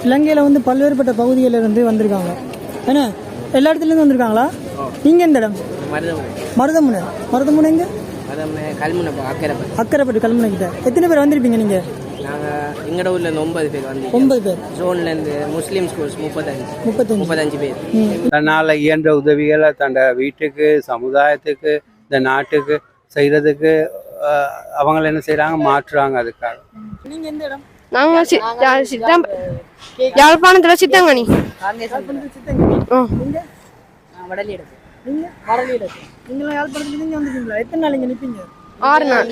இலங்கையில் வந்து பல்வேறுபட்ட பகுதிகளிலிருந்து வந்திருக்காங்க. ஏன்னா எல்லா இடத்துலேருந்து வந்திருக்காங்களா? நீங்கள் எந்த இடம்? மருதமுனை. மருதமுனை எங்கே? அக்கரைப்பட்டு கல்முனை கிட்ட. எத்தனை பேர் வந்திருப்பீங்க நீங்கள்? நாங்கள் எங்களோட ஊரில் 9 பேர் வந்து 9 பேர். ஜோன்லேருந்து முஸ்லீம் ஸ்கூல்ஸ் 35 பேர். தன்னால் இயன்ற உதவிகளை தன்னோட வீட்டுக்கு, சமுதாயத்துக்கு, இந்த நாட்டுக்கு செய்கிறதுக்கு அவங்க என்ன செய்கிறாங்க, மாற்றுறாங்க. அதுக்காக நீங்கள் எந்த இடம்? நாங்கள் யாழ்ப்பாணத்தில் சித்தங்கனி. நீங்களாம் யாழ்ப்பாணத்துக்கு நீங்கள் வந்துருக்கீங்களா? எத்தனை நாள் இங்கே நிற்பீங்க? 6 நாள்.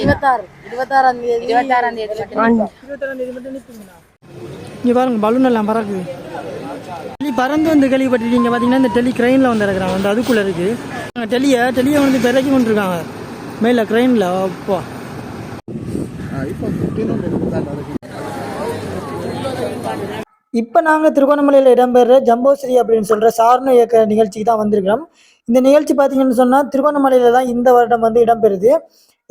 26ஆம் தேதி மட்டும் நிற்பீங்களா? இங்கே பாருங்க, பலூன் எல்லாம் பறக்குது. பறந்து வந்து கேள்விப்பட்டிருக்கீங்க. பார்த்தீங்கன்னா இந்த டெல்லி க்ரெயினில் வந்து இறக்குறாங்க. அந்த அதுக்குள்ளே இருக்குது டெல்லியை வந்து இறக்கி கொண்டுருக்காங்க மேலே க்ரெயினில். அப்பா இப்போ நாங்கள் திருகோணமலையில் இடம்பெற ஜம்போஸ்ரீ அப்படின்னு சொல்கிற சாரண இயக்க நிகழ்ச்சிக்கு தான் வந்திருக்கிறோம். இந்த நிகழ்ச்சி பார்த்தீங்கன்னு சொன்னால் திருகோணமலையில் தான் இந்த வருடம் வந்து இடம்பெறுது.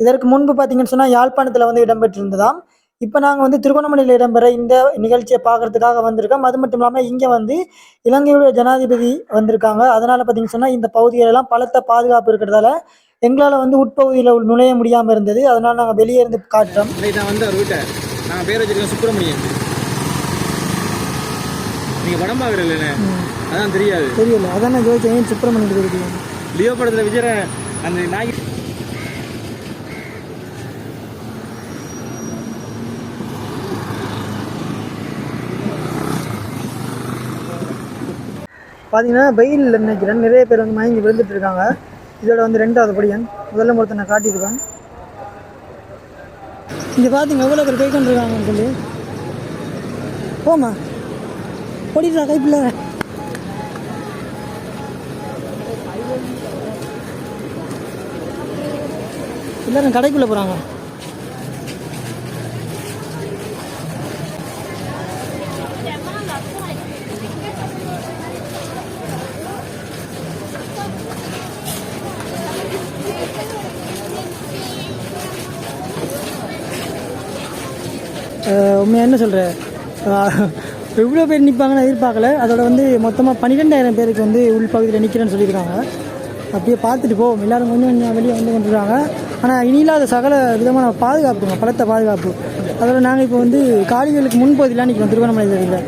இதற்கு முன்பு பார்த்தீங்கன்னு சொன்னால் யாழ்ப்பாணத்தில் வந்து இடம்பெற்றிருந்ததாம். இப்போ நாங்கள் வந்து திருகோணமலையில் இடம்பெற இந்த நிகழ்ச்சியை பார்க்கறதுக்காக வந்திருக்கோம். அது மட்டும் இல்லாமல் இங்கே வந்து இலங்கையுடைய ஜனாதிபதி வந்திருக்காங்க. அதனால் பார்த்தீங்கன்னு சொன்னால் இந்த பகுதிகளெல்லாம் பலத்த பாதுகாப்பு இருக்கிறதால எங்களால் வந்து உட்பகுதியில் நுழைய முடியாமல் இருந்தது. அதனால் நாங்கள் வெளியே இருந்து காட்டுறோம். நாங்கள் பேர் வச்சிருக்கோம் சுப்பிரமணியன். நீங்கள் படம் பார்க்குறீங்களே, அதான் தெரியல. அதான் நான் ஜோதிச்சேன் சுப்பிரமணியன் தெரியும். லியோ படத்தில் விஜய் அந்த நாய் பார்த்தீங்கன்னா வெயில் நினைக்கிறேன். நிறைய பேர் வந்து மயங்கி விழுந்துட்டு இருக்காங்க. இதோட வந்து 2வது படியன். முதல்ல ஒருத்தர் நான் காட்டியிருக்கேன். இங்கே பார்த்தீங்க எவ்வளோ பேர் போய் கொண்டிருக்காங்கன்னு சொல்லி. போமா ஓடிடுறா கைப்பில்ல. எல்லாரும் கடைக்குள்ளே போகிறாங்க. உண்மையாக என்ன சொல்கிறேன், எவ்வளோ பேர் நிற்பாங்கன்னு எதிர்பார்க்கல. அதோட வந்து மொத்தமாக 12,000 பேருக்கு வந்து உள்பகுதியில் நிற்கிறேன்னு சொல்லியிருக்காங்க. அப்படியே பார்த்துட்டு போவோம். எல்லோரும் கொஞ்சம் வெளியே வந்து கொண்டுருக்காங்க. ஆனால் இனியில்லாத சகல விதமான பாதுகாப்புங்க, பலத்த பாதுகாப்பு. அதோட நாங்கள் இப்போ வந்து காலிகளுக்கு முன்பகுதியெலாம் நிற்கிறோம் திருவண்ணாமலை தேதியில்.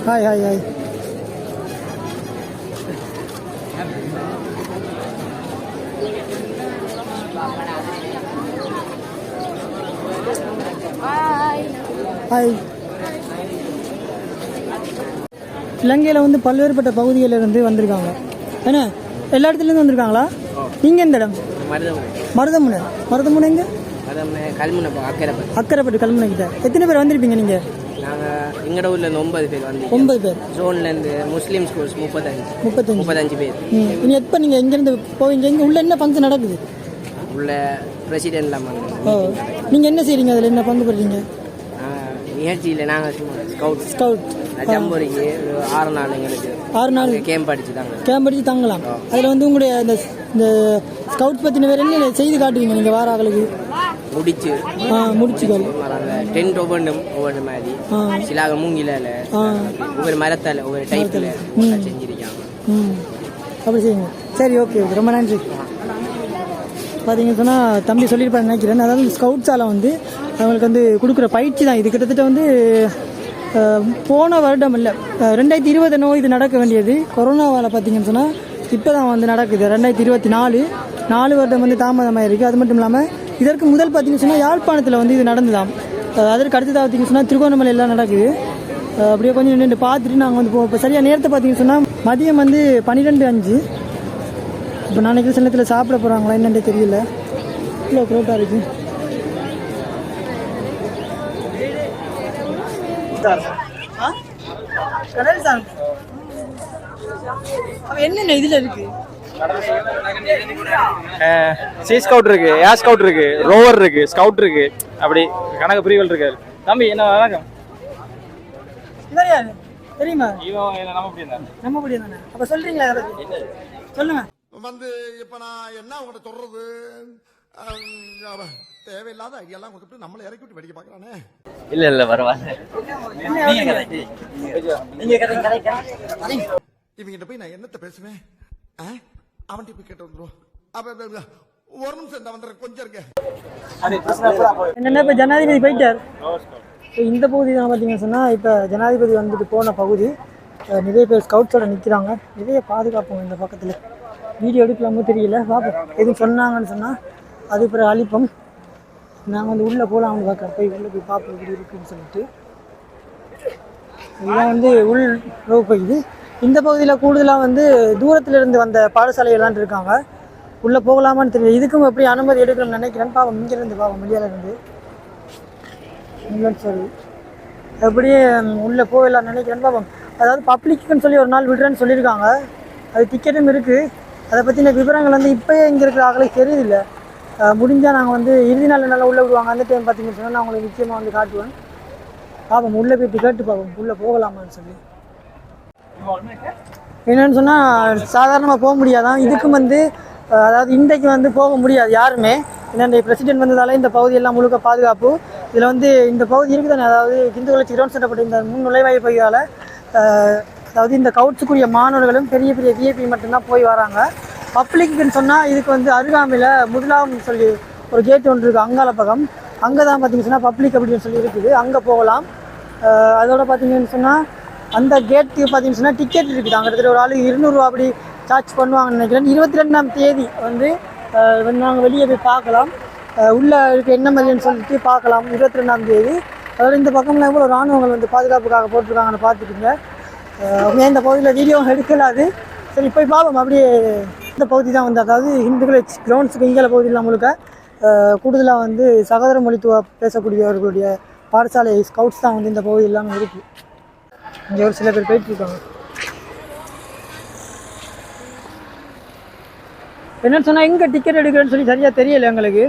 Hi hi hi. ஹாய். இலங்கையில் வந்து பல்வேறுபட்ட பகுதிகளிலிருந்து வந்திருக்காங்க. ஏன்னா எல்லா இடத்துலேருந்து வந்திருக்காங்களா? நீங்கள் எந்த இடம்? மருதமுனை. மருதமுனை எங்கே? அக்கரைப்பட்டு கல்முனை கிட்ட. எத்தனை பேர் வந்திருப்பீங்க நீங்கள்? நாங்கள் எங்களோட ஊரில் 9 பேர் வந்து 9 பேர். ஜோன்லேருந்து முஸ்லீம் ஸ்கூல்ஸ் 35 பேர். இனி எப்போ நீங்கள் எங்கேருந்து போவீங்க? இங்கே உள்ள என்ன ஃபங்க்ஷன் நடக்குது? உள்ள பிரசிடென்ட்லாம் நீங்கள் என்ன செய்கிறீங்க? அதில் என்ன பங்கு பெறுறீங்க? நிகழ்ச்சியில் நாங்கள் ஸ்கவுட் ஜம்போரிக்கு 6 நாள் எங்களுக்கு 6 நாள் கேம்ப் அடிச்சு தங்கலாம். அதில் வந்து உங்களுடைய இந்த ஸ்கவுட்ஸ் பற்றின வேறு என்ன செய்து காட்டுவீங்க நீங்கள்? வார ஆளுக்கு முடிச்சுகள் டென்ட் ஒவ்வொரு மாதிரி சிலாக மூங்கில ஒவ்வொரு மரத்தால் ஒவ்வொரு டைப்பில் செஞ்சிருக்காங்க. அப்படி செய்யுங்க. சரி, ஓகே, ரொம்ப நன்றி. பார்த்தீங்கன்னு சொன்னால் தம்பி சொல்லியிருப்பாரு நினைக்கிறேன். அதாவது ஸ்கவுட்ஸால் வந்து அவங்களுக்கு வந்து கொடுக்குற பயிற்சி தான் இது. கிட்டத்தட்ட வந்து போன வருடம் இல்லை 2020 இது நடக்க வேண்டியது. கொரோனாவால் பார்த்தீங்கன்னு சொன்னால் இப்போ தான் வந்து நடக்குது. 2024 4 வருடம் வந்து தாமதமாக இருக்குது. அது மட்டும் இல்லாமல் இதற்கு முதல் பார்த்தீங்கன்னு சொன்னால் யாழ்ப்பாணத்தில் வந்து இது நடந்துதான். அதற்கு அடுத்ததாக பார்த்தீங்கன்னு சொன்னால் திருகோணமலையெல்லாம் நடக்குது. அப்படியே கொஞ்சம் நின்று பார்த்துட்டு நாங்கள் வந்து இப்போ சரியாக நேரத்தை பார்த்தீங்கன்னு சொன்னால் மதியம் வந்து 12:05. இப்போ நாளைக்கு சில நேரத்தில் சாப்பிட போகிறாங்களா என்னென்றே தெரியல. இவ்வளோ க்ரௌட்டாக இருக்குது. என்னென்ன இதில் இருக்குது? சி ஸ்கவுட் இருக்கு, ஏர் ஸ்கவுட் இருக்கு, ரோவர் இருக்கு, ஸ்கவுட் இருக்கு, அப்படி கணக்கு பிரிவுகள் இருக்கு. தம்பி என்ன வணக்கம். தெரியுமா? நம்ம முடியும் தானே. அப்போ சொல்றீங்களா? சொல்லுங்க. வந்து இப்ப நான் என்ன உங்கள்கிட்ட சொல்றது, தேவையில்லாத ஐடியாலாம் கொடுத்துட்டு நம்மளை இறக்கி விட்டு வெடிக்க பார்க்கறானே. இல்ல பரவாயில்ல. இவங்கிட்ட போய் நான் என்னத்த பேசுவேன்? அவன்கிட்ட போய் கேட்டு வந்துடும். ஒரு நிமிஷம் இந்த வந்துடுறேன், கொஞ்சம் இருக்க. என்னென்ன இப்போ ஜனாதிபதி போயிட்டார். இப்போ இந்த பகுதி தான் பார்த்தீங்கன்னு சொன்னால் இப்போ ஜனாதிபதி வந்துட்டு போன பகுதி. நிறைய பேர் ஸ்கவுட்ஸோட நிற்கிறாங்க. நிறைய பாதுகாப்புங்க இந்த பக்கத்தில். வீடியோ எடுக்கலாமோ தெரியல, பார்ப்போம். எதுவும் சொன்னாங்கன்னு சொன்னால் அது பிறகு அழிப்போம். நாங்கள் வந்து உள்ளே போகலாம்னு பார்க்குறோம். போய் உள்ளே போய் பார்ப்போம் இப்படி இருக்குன்னு சொல்லிட்டு. இதெல்லாம் வந்து உள் ரோவு போகுது. இந்த பகுதியில் கூடுதலாக வந்து தூரத்திலிருந்து வந்த பாடசாலைகள்லாம் இருக்காங்க. உள்ளே போகலாமான்னு தெரியல. இதுக்கும் எப்படி அனுமதி எடுக்கணும்னு நினைக்கிறேன்னு பார்ப்போம். இங்கேருந்து பார்ப்போம், வெளியால் இருந்து சரி எப்படியே உள்ளே போகலான்னு நினைக்கிறேன்னு பார்ப்போம். அதாவது பப்ளிக்குன்னு சொல்லி ஒரு நாள் விடுறேன்னு சொல்லியிருக்காங்க. அது டிக்கெட்டும் இருக்குது. அதை பற்றின விவரங்கள் வந்து இப்போயே இங்கே இருக்கிற ஆளுக்கு தெரியுதில்லை. முடிஞ்சால் நாங்கள் வந்து இறுதி நாள் நல்லா உள்ளே விடுவாங்க. அந்த டைம் பார்த்தீங்கன்னு சொன்னால் நான் உங்களுக்கு நிச்சயமாக வந்து காட்டுவேன். பார்ப்போம், உள்ளே போய் டிக்கெட்டு பார்ப்போம், உள்ளே போகலாமான்னு சொல்லி. என்னென்னு சொன்னால் சாதாரணமாக போக முடியாதான். இதுக்கும் வந்து அதாவது இன்றைக்கு வந்து போக முடியாது யாருமே. ஏன்னா பிரசிடென்ட் வந்ததால் இந்த பகுதியெல்லாம் முழுக்க பாதுகாப்பு. இதில் வந்து இந்த பகுதி இருக்குது தானே, அதாவது இந்து வளர்ச்சி கிரௌண்ட் செட்டப்பட்ட இந்த முன் நுழைவாய் பகுதியால் அதாவது இந்த கவுட்ஸுக்குரிய மாணவர்களும் பெரிய பெரிய விஐபி மட்டும்தான் போய் வராங்க. பப்ளிக்குன்னு சொன்னால் இதுக்கு வந்து அருகாமையில் முதலாம்னு சொல்லி ஒரு கேட் ஒன்று இருக்குது அங்கால பக்கம். அங்கே தான் பார்த்தீங்கன்னு சொன்னால் பப்ளிக் அப்படின்னு சொல்லி இருக்குது, அங்கே போகலாம். அதோட பார்த்தீங்கன்னு சொன்னால் அந்த கேட்டுக்கு பார்த்தீங்கன்னு சொன்னால் டிக்கெட் இருக்குது. அங்கே இருக்கிற ஒரு ஆள் 200 ரூபா அப்படி சார்ஜ் பண்ணுவாங்கன்னு நினைக்கிறேன். 22ஆம் தேதி வந்து நாங்கள் வெளியே போய் பார்க்கலாம். உள்ளே இருக்க என்ன மாதிரின்னு சொல்லிட்டு பார்க்கலாம் 22ஆம் தேதி. அதோட இந்த பக்கம்லாம் எவ்வளோ இராணுவங்கள் வந்து பாதுகாப்புக்காக போட்டிருக்காங்கன்னு பார்த்துக்குங்க. இந்த பகுதியில் வீடியோ எடுக்கலாது. சரி போய் பார்ப்போம். அப்படியே இந்த பகுதி தான் வந்து அதாவது இந்து வில்லேஜ் கிரவுண்ட்ஸுக்கு இங்கே பகுதியெலாம் முழுக்க கூடுதலாக வந்து சகோதர மொழித்துவ பேசக்கூடியவர்களுடைய பாடசாலை ஸ்கவுட்ஸ் தான் வந்து இந்த பகுதி எல்லாமே இருக்குது. இங்கே ஒரு சில பேர் போயிட்டுருக்காங்க. என்னென்னு சொன்னால் எங்கே டிக்கெட் எடுக்கிறேன்னு சொல்லி சரியாக தெரியலை எங்களுக்கு.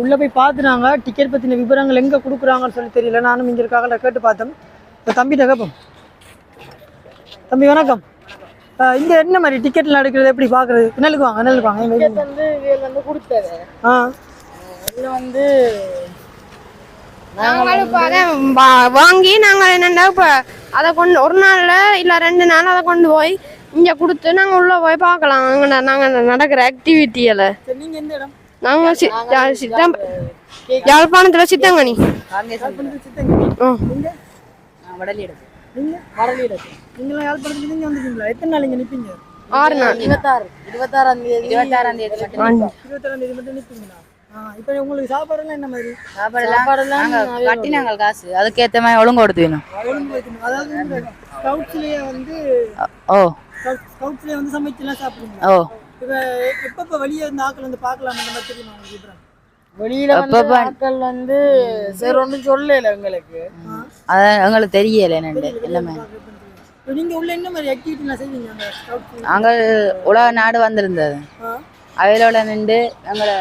உள்ளே போய் பார்த்துனாங்க. டிக்கெட் பற்றின விவரங்கள் எங்கே கொடுக்குறாங்கன்னு சொல்லி தெரியல. நானும் இங்கே இருக்காக கேட்டு பார்த்தோம். இப்போ தம்பிகிட்ட கேட்போம். தம்பி வணக்கம். இங்கே என்ன மாதிரி டிக்கெட்லாம் எடுக்கிறது எப்படி பார்க்குறது? என்னலுக்கு வாங்க டிக்கெட் வந்து இவங்க வந்து கொடுத்தாரு. இதில் வந்து வாங்கி நாங்கள் என்னென்னா இப்போ அதை கொண்டு ஒரு நாளில் இல்லை 2 நாள் அதை கொண்டு போய் இங்கே கொடுத்து நாங்கள் உள்ளே போய் பார்க்கலாம். அங்கே நாங்கள் நடக்கிற ஆக்டிவிட்டியில். நீங்கள் எந்த இடம்? நாங்கள் யாழ்ப்பாணத்தில் சித்தங்கனி. நீங்களாம் யாழ்ப்பாணத்துல நீங்கள் வந்துட்டீங்களா? எத்தனை நாள் இங்கே நிற்பீங்க? 6 நாள். 26ஆம் தேதி மட்டும் நிற்பீங்களா? இப்போ உங்களுக்கு சாப்பாடுலாம் என்ன மாதிரி? சாப்பாடுலாம் கட்டி நாங்கள் காசு அதுக்கேற்ற மாதிரி ஒழுங்கு கொடுத்து வேணும். அதாவது ஸ்கவுட்ஸ்லேயே வந்து ஸ்கவுட்ஸ்லேயே வந்து சமைச்சுலாம் சாப்பிடுவீங்களா? இப்போ எப்பப்போ வெளியே இருந்து ஆக்கள் வந்து பார்க்கலாம் அந்த மாதிரி தெரியுமா உங்களுக்கு? வெளியில வந்து ஆட்கள் வந்து சரி ஒன்றும் சொல்லல எங்களுக்கு. அதான் எங்களுக்கு தெரியல என்னண்டு எல்லாமே. நீங்க உள்ள என்ன மாதிரி ஆக்டிவிட்டிலாம் செய்வீங்க அங்க ஸ்கவுட்ஸ்? அங்க உலக நாடு வந்திருந்தது. அவையிலோட நின்று எங்களை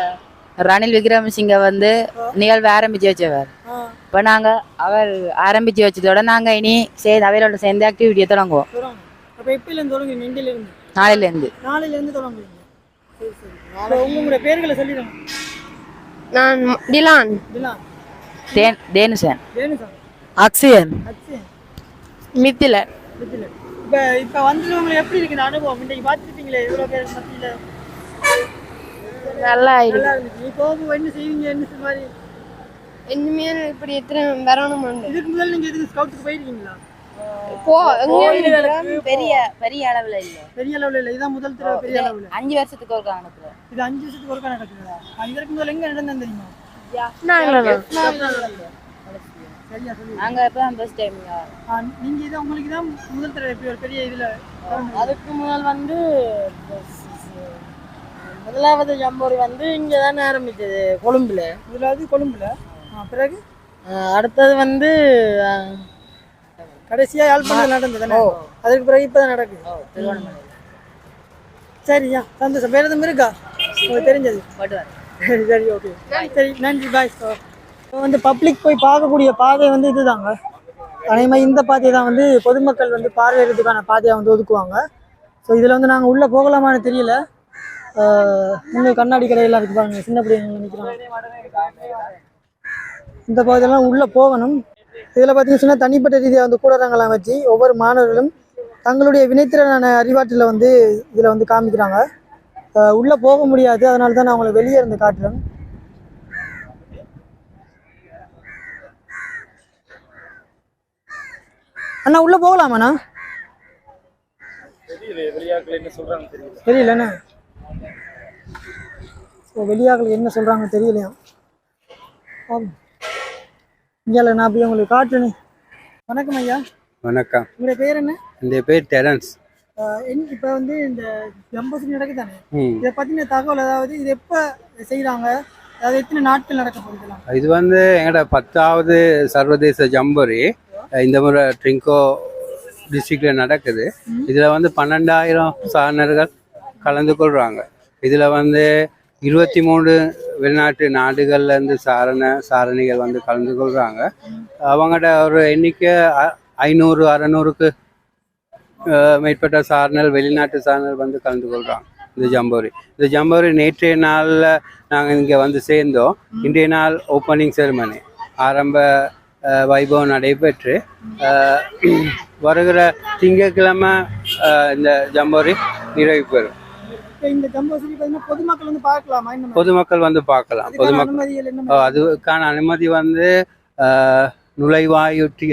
ரணில் விக்ரமசிங்க வந்து நிகழ்வு ஆரம்பிச்சு வச்சவர். இப்போ நாங்கள் அவர் ஆரம்பிச்சு வச்சதோட நாங்கள் இனி சேர்ந்து அவையிலோட சேர்ந்து ஆக்டிவிட்டியை தொடங்குவோம். அப்போ எப்பயிலேருந்து தொடங்குவீங்க? இந்தியிலேருந்து? நாளையிலேருந்து தொடங்குவீங்க. சரி சரி. உங்களுடைய பேர்களை சொல்லிடுங்க. நான் டிலான். தேனுசன், அக்ஷயன், மித்திலர். இப்போ வந்து உங்களுக்கு எப்படி இருக்கு இந்த அனுபவம்? இன்றைக்கு பார்த்துருப்பீங்களே எவ்வளோ பேர் மத்தியில் நல்லா இருக்கு. நீ போகும்போது என்ன செய்வீங்க? என்ன மாதிரி இனிமே இப்படி எத்தனை வரணும்? இதுக்கு முதல்ல நீங்கள் எதுக்கு ஸ்கவுட்டுக்கு போயிருக்கீங்களா? பெரிய பெரிய அளவில் இல்லை. பெரிய அளவில் இல்லை. இதான் முதல் தடவை பெரிய அளவில். 5 வருஷத்துக்கு ஒருக்கா நடக்குது. இது 5 வருஷத்துக்கு ஒருக்கா நடக்குதா? இதற்கு முதல்ல எங்கே நடந்தது தெரியுமா? நாங்க இப்பதான் ஃபர்ஸ்ட் டைம். நீங்க இத உங்களுக்கு தான் முதல் தடவை ஒரு பெரிய இதுல. அதுக்கு முதல் வந்து முதலாவது ஜம்பூரி வந்து இங்கே தானே ஆரம்பிச்சது, கொழும்புல. முதலாவது கொழும்புல, பிறகு அடுத்தது வந்து கடைசியாக யாழ்ப்பாணத்தில் நடந்தது. அதுக்கு பிறகு இப்போ தான் நடக்குது. சரியா, சந்தோஷம். வேறு எதுவும் இருக்கா உங்களுக்கு தெரிஞ்சது? சரி சரி, ஓகே, சரி, நன்றி, பாய். இப்போ வந்து பப்ளிக் போய் பார்க்கக்கூடிய பாதை வந்து இதுதாங்க. அதே மாதிரி இந்த பாதையை தான் வந்து பொதுமக்கள் வந்து பார்வையிடுறதுக்கான பாதையை வந்து ஒதுக்குவாங்க. ஸோ இதில் வந்து நாங்கள் உள்ளே போகலாமான்னு தெரியல. இன்னும் கண்ணாடி கடையெல்லாம் இருக்கு பாருங்க, சின்ன பிள்ளைங்க நிற்கிறாங்க. இந்த பகுதியெல்லாம் உள்ளே போகணும். இதில் பார்த்தீங்கன்னு சொன்னால் தனிப்பட்ட ரீதியாக வந்து கூடரங்கெல்லாம் வச்சு ஒவ்வொரு மாணவர்களும் தங்களுடைய வினைத்திறனான அறிவாற்றலை வந்து இதில் வந்து காமிக்கிறாங்க. உள்ளே போக முடியாது, அதனால தான் நான் உங்களை வெளியே இருந்து காட்டுறேன். அண்ணா உள்ளே போகலாமாண்ணா? தெரியலண்ணா. வெளியாக்கள் என்ன சொல்கிறாங்க தெரியலையா? இங்கே நான் போய் உங்களுக்கு காட்டுறேன். வணக்கம் ஐயா. வணக்கம். உங்களுடைய பேர் என்ன? என் பேர் டெரன்ஸ். இப்போ வந்து இந்த ஜம்போசரி நடக்குதானே, இதை பற்றின தகவல், அதாவது இது எப்போ செய்கிறாங்க, அதாவது எத்தனை நாட்கள் நடக்க போகிறதுலாம்? இது வந்து எங்களோட 10வது சர்வதேச ஜம்பொரி இந்த முறை ட்ரிங்கோ டிஸ்ட்ரிக்டில் நடக்குது. இதில் வந்து 12,000 சாரணர்கள் கலந்து கொள்கிறாங்க. இதில் வந்து 23 வெளிநாட்டு நாடுகள்லேருந்து சாரணிகள் வந்து கலந்து கொள்கிறாங்க. அவங்களோட ஒரு எண்ணிக்கை 500-600க்கு மேற்பட்ட சாரணர்கள், வெளிநாட்டு சாரணர்கள் வந்து கலந்து கொள்கிறாங்க இந்த ஜம்பொரி. நேற்றைய நாளில் நாங்கள் இங்கே வந்து சேர்ந்தோம். இன்றைய நாள் ஓப்பனிங் செரிமனி ஆரம்ப வைபவம் நடைபெற்று வருகிற திங்கட்கிழமை இந்த ஜம்பொரி நிறைவு பெறும். இந்த ஜம்போசரி பொதுமக்கள் வந்து பார்க்கலாமா? பொதுமக்கள் வந்து பார்க்கலாம். அதுக்கான அனுமதி வந்து நுழைவாயுட்டி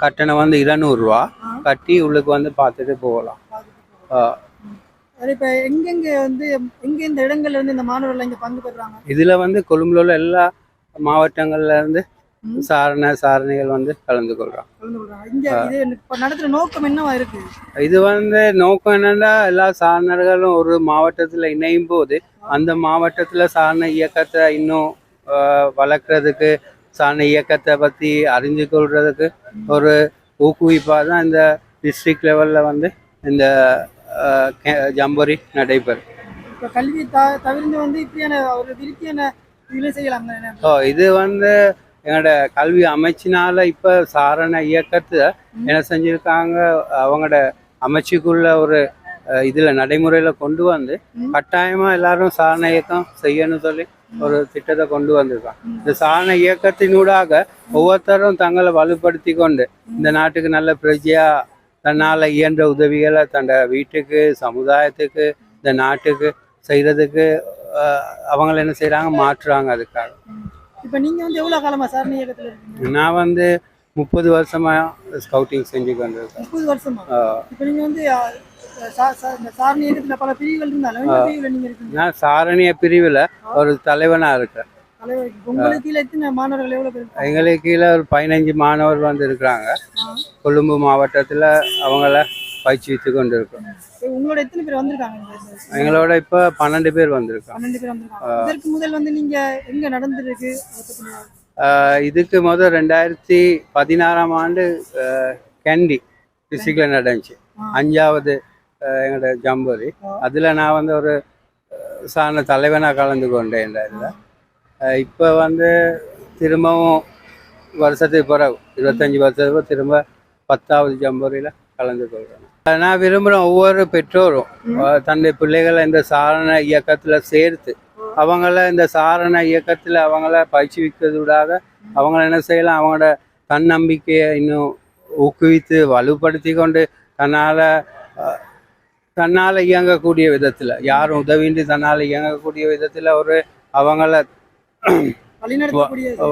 கட்டணம் வந்து 200 ரூபா கட்டி உள்ளுக்கு வந்து பார்த்துட்டு போகலாம். இப்போ எங்கெங்க வந்து எந்த இடங்கள்ல இருந்து இந்த மாணவர்கள் இங்கே பங்கு பெறுறாங்க? இதில் வந்து கொழும்புல உள்ள எல்லா மாவட்டங்கள்ல இருந்து சாரணிகள் வந்து கலந்து கொள்றாங்க. நடத்துற நோக்கம் என்னவா இருக்கு? இது வந்து நோக்கம் என்னன்னா, எல்லா சாரணர்களும் ஒரு மாவட்டத்தில் இணையும் போது அந்த மாவட்டத்தில் சாரண இயக்கத்தை இன்னும் வளர்க்குறதுக்கு, சாரண இயக்கத்தை பற்றி அறிஞ்சு கொள்றதுக்கு ஒரு ஊக்குவிப்பாக தான் இந்த டிஸ்ட்ரிக்ட் லெவலில் வந்து இந்த ஜம்பொரி நடைபெறும். இப்போ கல்வி தவிர்த்து வந்து இப்படியான ஒரு திருப்தியான இதில் செய்யலாம். இது வந்து எங்களோட கல்வி அமைச்சினால இப்போ சாரண இயக்கத்தை என்ன செஞ்சுருக்காங்க, அவங்களோட அமைச்சுக்குள்ள ஒரு இதில் நடைமுறையில் கொண்டு வந்து கட்டாயமாக எல்லாரும் சாரண இயக்கம் செய்யணும்னு சொல்லி ஒரு திட்டத்தை கொண்டு வந்திருக்காங்க. இந்த சாரண இயக்கத்தினூடாக ஒவ்வொருத்தரும் தங்களை வலுப்படுத்தி கொண்டு இந்த நாட்டுக்கு நல்ல பிரஜையாக தன்னால் இயன்ற உதவிகளை தன்னோட வீட்டுக்கு, சமுதாயத்துக்கு, இந்த நாட்டுக்கு செய்கிறதுக்கு அவங்கள என்ன செய்கிறாங்க, மாற்றுறாங்க. அதுக்காக இப்போ நீங்கள் வந்து எவ்வளோ காலமாக சாரண இயக்கத்தில் இருக்கீங்க? நான் வந்து 30 வருஷமாக ஸ்கவுட்டிங் செஞ்சு கொண்டிருக்கேன். 30 வருஷமா? இப்போ நீங்கள் வந்து சாரண இயக்கத்தில் பல பிரிவுகள் இருந்தாலும் நீங்கள் இருக்கீங்க? நான் சாரணிய பிரிவில் ஒரு தலைவனாக இருக்கேன். உங்களுக்கு கீழே எத்தனை மாணவர்கள், எவ்வளோ பேர்? எங்களுக்கு கீழே ஒரு 15 மாணவர்கள் வந்து இருக்கிறாங்க. கொழும்பு மாவட்டத்தில் அவங்கள பயிற்சித்து கொண்டு இருக்கோம். உங்களோட எத்தனை பேர் வந்திருக்காங்க? எங்களோட இப்போ 12 பேர் வந்திருக்கோம். 12 பேர் வந்திருக்காங்க. இதற்கு முதல் வந்து நீங்கள் எங்கே நடந்துருக்கு? இதுக்கு முதல் 2016ஆம் ஆண்டு கேண்டி டிஸ்ட்ரிக்டில் நடந்துச்சு 5வது எங்களோட ஜம்பொரி. அதில் நான் வந்து ஒரு சாரண தலைவனாக கலந்து கொண்டேன். இதில் இப்போ வந்து திரும்பவும் வருஷத்துக்கு பிறகு 25 வருஷத்துக்கு திரும்ப 10வது ஜம்பொரியில் கலந்து கொள்கிறேன். நான் விரும்புகிறேன் ஒவ்வொரு பெற்றோரும் தன்னுடைய பிள்ளைகளை இந்த சாரண இயக்கத்தில் சேர்த்து அவங்கள இந்த சாரண இயக்கத்தில் அவங்கள பயிற்சிவிக்கிறதுடாக அவங்கள என்ன செய்யலாம், அவங்களோட தன்னம்பிக்கையை இன்னும் ஊக்குவித்து வலுப்படுத்தி கொண்டு தன்னால் இயங்கக்கூடிய விதத்தில், யாரும் உதவின்றி தன்னால் இயங்கக்கூடிய விதத்தில் ஒரு அவங்கள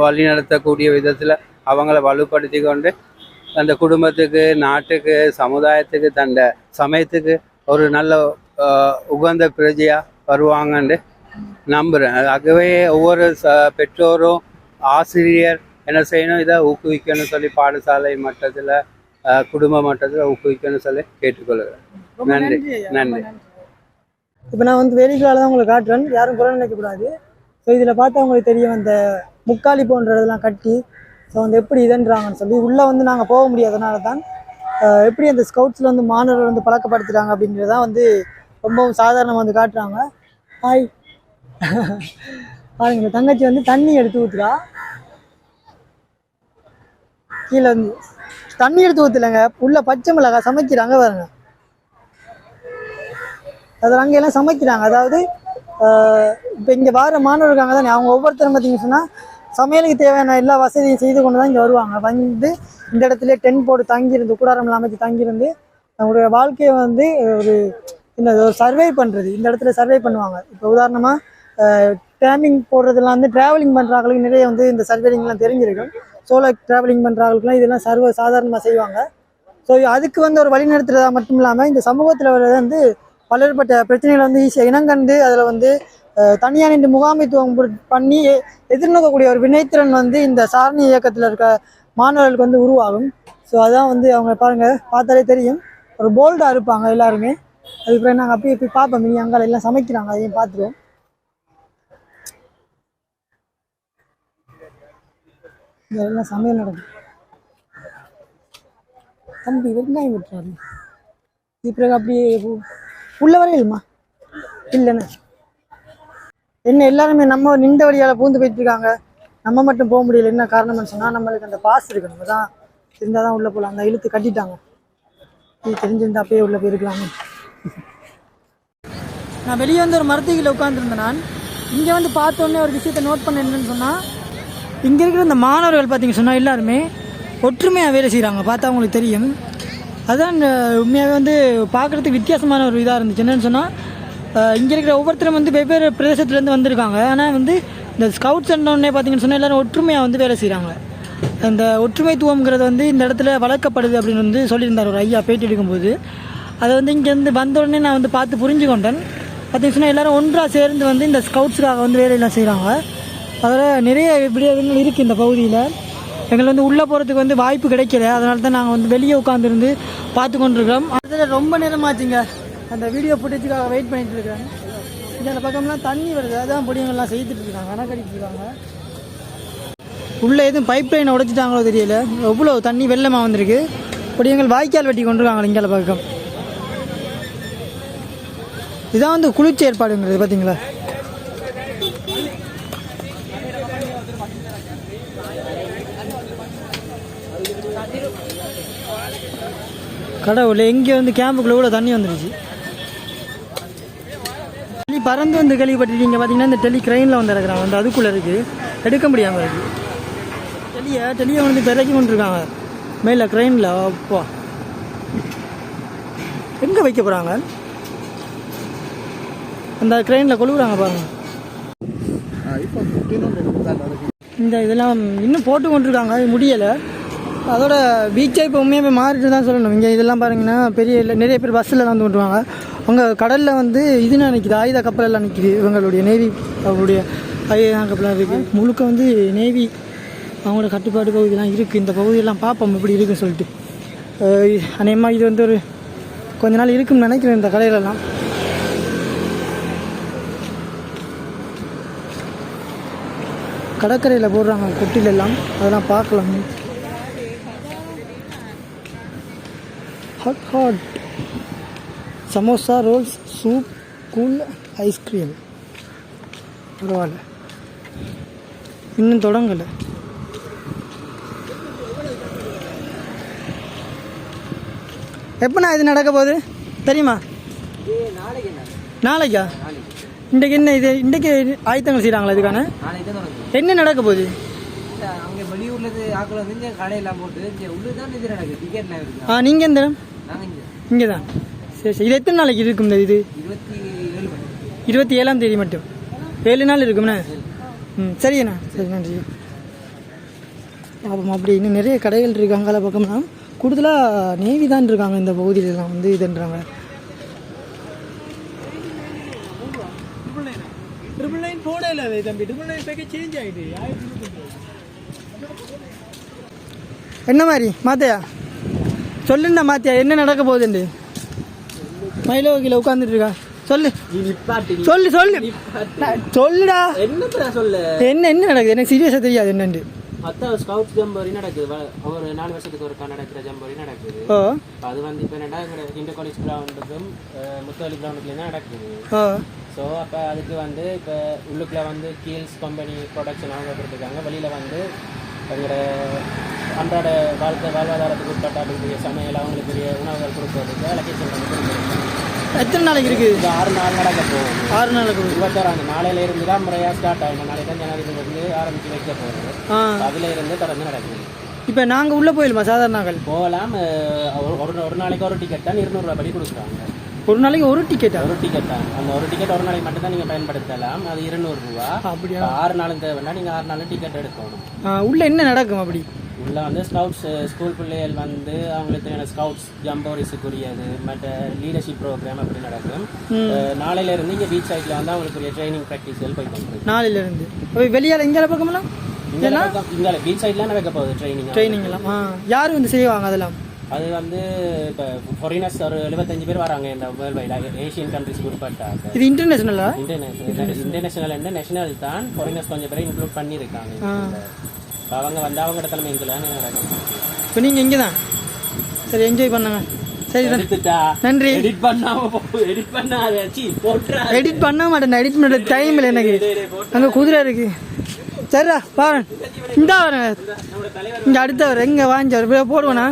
வழிநடத்தக்கூடிய விதத்தில் அவங்கள வலுப்படுத்தி கொண்டு அந்த குடும்பத்துக்கு, நாட்டுக்கு, சமுதாயத்துக்கு, தண்ட சமயத்துக்கு ஒரு நல்ல உகந்த பிரஜையாக வருவாங்கன்னு நம்புகிறேன். ஆகவே ஒவ்வொரு பெற்றோரும், ஆசிரியர் என்ன செய்யணும், இதை ஊக்குவிக்கணும்னு சொல்லி பாடசாலை மட்டத்தில், குடும்ப மட்டத்தில் ஊக்குவிக்கணும்னு சொல்லி கேட்டுக்கொள்கிறேன். நன்றி. நன்றி. இப்போ நான் வந்து வேலைகளால் தான் உங்களுக்கு காட்டுறேன், யாரும் குறை நினைக்கக்கூடாது. ஸோ இதில் பார்த்தா உங்களுக்கு தெரியும், அந்த முக்காலி போன்ற இதெல்லாம் கட்டி ஸோ வந்து எப்படி இதுன்றாங்கன்னு சொல்லி உள்ளே வந்து நாங்கள் போக முடியாதனால தான் எப்படி அந்த ஸ்கவுட்ஸில் வந்து மாணவர்கள் வந்து பழக்கப்படுத்துகிறாங்க அப்படிங்கிறதான் வந்து ரொம்பவும் சாதாரணமாக வந்து காட்டுறாங்க. ஹாய் பாருங்க, இந்த தங்கச்சி வந்து தண்ணி எடுத்து ஊற்றுறா. கீழே வந்து தண்ணி எடுத்து ஊற்றலைங்க, உள்ள பச்சை மிளகாய் சமைக்கிறாங்க பாருங்க. அதில் அங்கெல்லாம் சமைக்கிறாங்க. அதாவது இப்போ இங்கே வர மாணவர்கள் இருக்காங்க தானே, அவங்க ஒவ்வொருத்தரும் பார்த்தீங்கன்னு சொன்னால் சமையலுக்கு தேவையான எல்லா வசதியும் செய்து கொண்டு தான் இங்கே வருவாங்க. வந்து இந்த இடத்துல டென்ட் போட்டு தங்கியிருந்து கூடாரம் அமைச்சு தங்கியிருந்து அவங்களுடைய வாழ்க்கையை வந்து ஒரு ஒரு சர்வே பண்ணுறது, இந்த இடத்துல சர்வே பண்ணுவாங்க. இப்போ உதாரணமாக டேமிங் போடுறதுலாம் வந்து ட்ராவலிங் பண்ணுறாங்களுக்கு நிறைய வந்து இந்த சர்வேலிங்லாம் தெரிஞ்சிருக்கும். சோலோ ட்ராவலிங் பண்ணுறாங்களுக்குலாம் இதெல்லாம் சாதாரணமாக செய்வாங்க. ஸோ அதுக்கு வந்து ஒரு வழி நடத்துறதா மட்டும் இல்லாமல் இந்த சமூகத்தில் வந்து பலர்பட்ட பிரச்சனைகளை வந்து ஈஸியாக இனங்கண்டு அதில் வந்து தனியாக நின்று முகாமைத்துவம் பண்ணி எதிர்நோக்கக்கூடிய ஒரு வினைத்திறன் வந்து இந்த சாரணி இயக்கத்தில் இருக்க மாணவர்களுக்கு வந்து உருவாகும். ஸோ அதான் வந்து அவங்க பாருங்கள், பார்த்தாலே தெரியும், ஒரு போல்டாக இருப்பாங்க எல்லாருமே. அதுக்கப்புறம் நாங்கள் அப்படியே போய் பார்ப்போம், நீ அங்கே எல்லாம் சமைக்கிறாங்க, அதையும் பார்த்துருவோம். இதெல்லாம் சமையல் நடக்கும். தம்பி வெங்காயம் விட்டுறாரு. இது பிறகு அப்படியே உள்ள வரையிலுமா இல்லைண்ணே என்ன எல்லாருமே நம்ம நின்ற வழியால் பூந்து போயிட்டு இருக்காங்க, நம்ம மட்டும் போக முடியல. என்ன காரணம்னு சொன்னால் நம்மளுக்கு அந்த பாஸ் இருக்கணும், தான் இருந்தால் தான் உள்ளே போகலாம். அந்த இழுத்து கட்டிட்டாங்க, இது தெரிஞ்சிருந்தா அப்படியே உள்ளே போயிருக்கலாமே. நான் வெளியே வந்து ஒரு மரத்துக்கில் உட்காந்துருந்தேன். நான் இங்கே வந்து பார்த்தோன்னே ஒரு விஷயத்தை நோட் பண்ண என்னன்னு சொன்னால், இங்கே இருக்கிற இந்த மாணவர்கள் பார்த்தீங்க சொன்னால் எல்லாருமே ஒற்றுமையாக வேலை செய்கிறாங்க. பார்த்தா அவங்களுக்கு தெரியும். அதுதான் உண்மையாகவே வந்து பார்க்குறதுக்கு வித்தியாசமான ஒரு இதாக இருந்துச்சு. என்னென்னு சொன்னால் இங்கே இருக்கிற ஒவ்வொருத்தரும் வந்து வெவ்வேறு பிரதேசத்துலேருந்து வந்திருக்காங்க. ஆனால் வந்து இந்த ஸ்கவுட்ஸ் அண்டோன்னே பார்த்தீங்கன்னு சொன்னால் எல்லோரும் ஒற்றுமையாக வந்து வேலை செய்கிறாங்க. அந்த ஒற்றுமைத்துவங்கிறது வந்து இந்த இடத்துல வளர்க்கப்படுது அப்படின்னு வந்து சொல்லியிருந்தார் ஒரு ஐயா பேட்டி எடுக்கும்போது. அதை வந்து இங்கேருந்து வந்த உடனே நான் வந்து பார்த்து புரிஞ்சு கொண்டேன். பார்த்தீங்கன்னு சொன்னால் எல்லோரும் ஒன்றாக சேர்ந்து வந்து இந்த ஸ்கவுட்ஸுக்காக வந்து வேலையெல்லாம் செய்கிறாங்க. அதில் நிறைய விடயங்கள் இருக்குது இந்த பகுதியில். எங்களுக்கு வந்து உள்ளே போகிறதுக்கு வந்து வாய்ப்பு கிடைக்கல, அதனால தான் நாங்கள் வந்து வெளியே உட்காந்துருந்து பார்த்து கொண்டிருக்கிறோம். அதில் ரொம்ப நேரமாச்சுங்க அந்த வீடியோ ஃபுட்டேஜுக்காக வெயிட் பண்ணிட்டு இருக்காங்க. இங்கே அந்த பக்கம்லாம் தண்ணி வருது, அதான் பொடியங்கள்லாம் செய்துட்டு இருக்காங்க, கணக்கடிட்டு இருக்காங்க. உள்ளே எதுவும் பைப் லைனை உடைச்சிட்டாங்களோ தெரியல, எவ்வளோ தண்ணி வெள்ளமாக வந்திருக்கு. பொடியங்கள் வாய்க்கால் வெட்டி கொண்டிருக்காங்க இங்கே பக்கம். இதான் வந்து குளிர்ச்சி ஏற்பாடுங்கிறது பார்த்தீங்களா. கடவுள் எங்கே வந்து கேம்புக்குள்ளே கூட தண்ணி வந்துருச்சு. டெல்லி பறந்து வந்து கேள்விப்பட்டிருக்கீங்க. பார்த்தீங்கன்னா இந்த டெல்லி க்ரெயினில் வந்து இறக்குறாங்க, வந்து அதுக்குள்ளே இருக்குது, எடுக்க முடியாமல் இருக்குது. டெல்லியை வந்து பிறக்கி கொண்டிருக்காங்க மேலே க்ரெயினில். அப்பா எங்கே வைக்க போகிறாங்க அந்த க்ரெயினில் கொழுகுறாங்க பாருங்கள். இந்த இதெல்லாம் இன்னும் போட்டு கொண்டிருக்காங்க, முடியலை. அதோட பீச்சை இப்போ உண்மையாக போய் மாறிட்டு தான் சொல்லணும். இங்கே இதெல்லாம் பாருங்கன்னா பெரிய நிறைய பேர் பஸ்ஸில் வந்து கொண்டுருவாங்க. அவங்க கடலில் வந்து இதுனா நிற்கிது, ஆயுத கப்பல் எல்லாம் நிற்கிது. இவங்களுடைய நேவி, அவங்களுடைய ஆயுத கப்பலாம் இருக்குது. முழுக்க வந்து நேவி அவங்களோட கட்டுப்பாடு பகுதியெல்லாம் இருக்குது. இந்த பகுதியெல்லாம் பார்ப்போம் எப்படி இருக்குன்னு சொல்லிட்டு. அநேகமாக இது வந்து ஒரு கொஞ்ச நாள் இருக்குன்னு நினைக்கிறேன் இந்த கடையிலெல்லாம். கடற்கரையில் போடுறாங்க கொட்டிலெல்லாம், அதெல்லாம் பார்க்கலாம். Hot samosa, rolls, soup, cool, ice cream. பரவாயில்ல, இன்னும் தொடங்கலை. எப்போண்ணா இது நடக்க போகுது தெரியுமா? நாளைக்கா? இன்றைக்கு என்ன இது? இன்றைக்கு ஆயத்தங்கள் செய்கிறாங்களா இதுக்கான? என்ன நடக்க போகுது? அங்கே வெளியூர்லேருந்து ஆக்கள் வந்து கடையெல்லாம் போட்டு உள்ளே தான் இது நடக்குது, டிக்கெட்லாம் இருக்குது. நீங்கள் எந்த இங்கே தான்? சரி சரி. இது எத்தனை நாளைக்கு இருக்கும் இந்த இது? 27ஆம் தேதி மட்டும், 7 நாள் இருக்கும்ண்ணே. சரிண்ணா, சரி, நன்றி. அப்போ அப்படி இன்னும் நிறைய கடைகள் இருக்காங்க. அதை பக்கம்னா கூடுதலாக நேவி தான் இருக்காங்க இந்த பகுதியிலலாம் வந்து இதுன்றாங்க. என்ன மாதிரி மாத்தையா சொல்லுண்டா, மாத்தியா என்ன நடக்க போகுதுண்டு? மயிலோ கீழே உட்காந்துட்டு இருக்கா, சொல்லு சொல்லு சொல்லு சொல்லுடா. என்ன என்ன நடக்குது? எனக்கு சீரியஸாக தெரியாது என்னண்டு. அதான் ஸ்கவுட் ஜம்பரி நடக்குது, ஒரு 4 வருஷத்துக்கு ஒருக்கா நடக்கிற ஜம்பரி நடக்குது. அது வந்து இப்போ என்னடா இண்டோ காலேஜ் கிரவுண்டுக்கும் முத்தவலி கிரவுண்டுக்குள்ளே தான் நடக்குது. ஸோ அப்போ அதுக்கு வந்து இப்போ உள்ளுக்குள்ளே வந்து கீல்ஸ் கம்பெனி ப்ரொடக்ஷன் அவங்க கொடுத்துருக்காங்க. வெளியில் வந்து அவங்களோட அன்றாட வாழ்வாதாரத்துக்கு உட்பட்ட பெரிய சமையல் அவங்களுக்கு பெரிய உணவுகள் கொடுக்கறதுக்கு லொக்கேஷன் வந்து கொடுக்குறாங்க. எத்தனை நாளைக்கு இருக்குது? இது 6 நாள் நடக்க போகுது. 6 நாளுக்கு 26 நாளையில இருந்து தான் முறையாக ஸ்டார்ட் ஆகும். நாளைக்கு தான் ஜனாதிபதியிலிருந்து ஆரம்பித்து வைக்க போகிறது. அதுல இருந்து தொடர்ந்து நடக்குது. இப்போ நாங்கள் உள்ளே போயிடுமா சாதாரணங்கள்? போகலாம். ஒரு நாளைக்கு ஒரு டிக்கெட் தான் 200 ரூபா படி கொடுக்குறாங்க. ஒரு நாளைக்கு ஒரு டிக்கெட்டா? ஒரு டிக்கெட் தான். அந்த ஒரு டிக்கெட் ஒரு நாளைக்கு மட்டும் தான் நீங்கள் பயன்படுத்தலாம். அது 200 ரூபா. அப்படியா? 6 நாளும் தேவைன்னா நீங்கள் 6 நாளும் டிக்கெட் எடுக்கணும். உள்ள என்ன நடக்கும் அப்படி? உள்ள வந்து ஸ்கவுட்ஸ் ஸ்கூல் பிள்ளைகள் வந்து அவங்களுக்கு தேவையான ஸ்கவுட்ஸ் ஜம்போரிஸுக்குரியது மற்ற லீடர்ஷிப் ப்ரோக்ராம் அப்படி நடக்கும். நாளையில இருந்து இங்கே பீச் சைட்ல வந்து அவங்களுக்கு ட்ரைனிங் ப்ராக்டிஸ் போய் பண்ணுறது. நாளையில இருந்து வெளியால் எங்கே பக்கமெல்லாம் இங்கே பீச் சைட்லாம் வைக்க போகுது ட்ரைனிங் எல்லாம். யார் வந்து செய்வாங்க அதெல்லாம்? அது வந்து இப்போ ஃபாரினர்ஸ் ஒரு 75 பேர் வராங்க இந்த வேர்ல்டு வைட் ஏஷியன் கண்ட்ரிஸ் உட்பட்டாங்க. இது இன்டர்நேஷனலா? இன்டர்நேஷனல் அண்ட் நேஷனல் தான். ஃபாரினர்ஸ் கொஞ்சம் பேரை இன்க்ளூட் பண்ணியிருக்காங்க. அவங்க வந்து அவங்க இடத்துல இங்கெல்லாம் இப்போ நீங்கள் இங்கே தான். சரி, என்ஜாய் பண்ணுங்க. சரி, நன்றி. எடிட் பண்ண மாட்டேன். எடிட் பண்ணுற டைம் இல்லை எனக்கு. அங்கே குதிரை இருக்கு. சரிடா பாரு. இந்த வரேன் இங்கே அடுத்தவர் எங்கே வாங்கிச்சார் போடுவேண்ணா.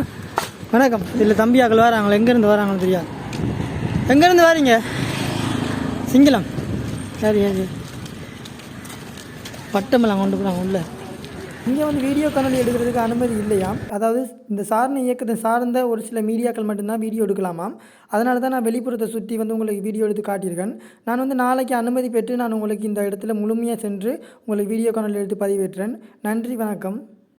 வணக்கம். இல்லை தம்பியாக்கள் வராங்களா? எங்கேருந்து வராங்களோ தெரியாது. எங்கேருந்து வரீங்க? சிங்களம். சரி சரி. பட்டமெல்லாம் கொண்டு போகிறாங்க உள்ள. இங்கே வந்து வீடியோ காணொலி எடுக்கிறதுக்கு அனுமதி இல்லையாம். அதாவது இந்த சாரணை இயக்கத்தை சார்ந்த ஒரு சில மீடியாக்கள் மட்டும்தான் வீடியோ எடுக்கலாமாம். அதனால தான் நான் வெளிப்புறத்தை சுற்றி வந்து உங்களுக்கு வீடியோ எடுத்து காட்டியிருக்கேன். நான் வந்து நாளைக்கு அனுமதி பெற்று நான் உங்களுக்கு இந்த இடத்துல முழுமையாக சென்று உங்களுக்கு வீடியோ காணொலி எடுத்து பதிவேற்றேன். நன்றி, வணக்கம்.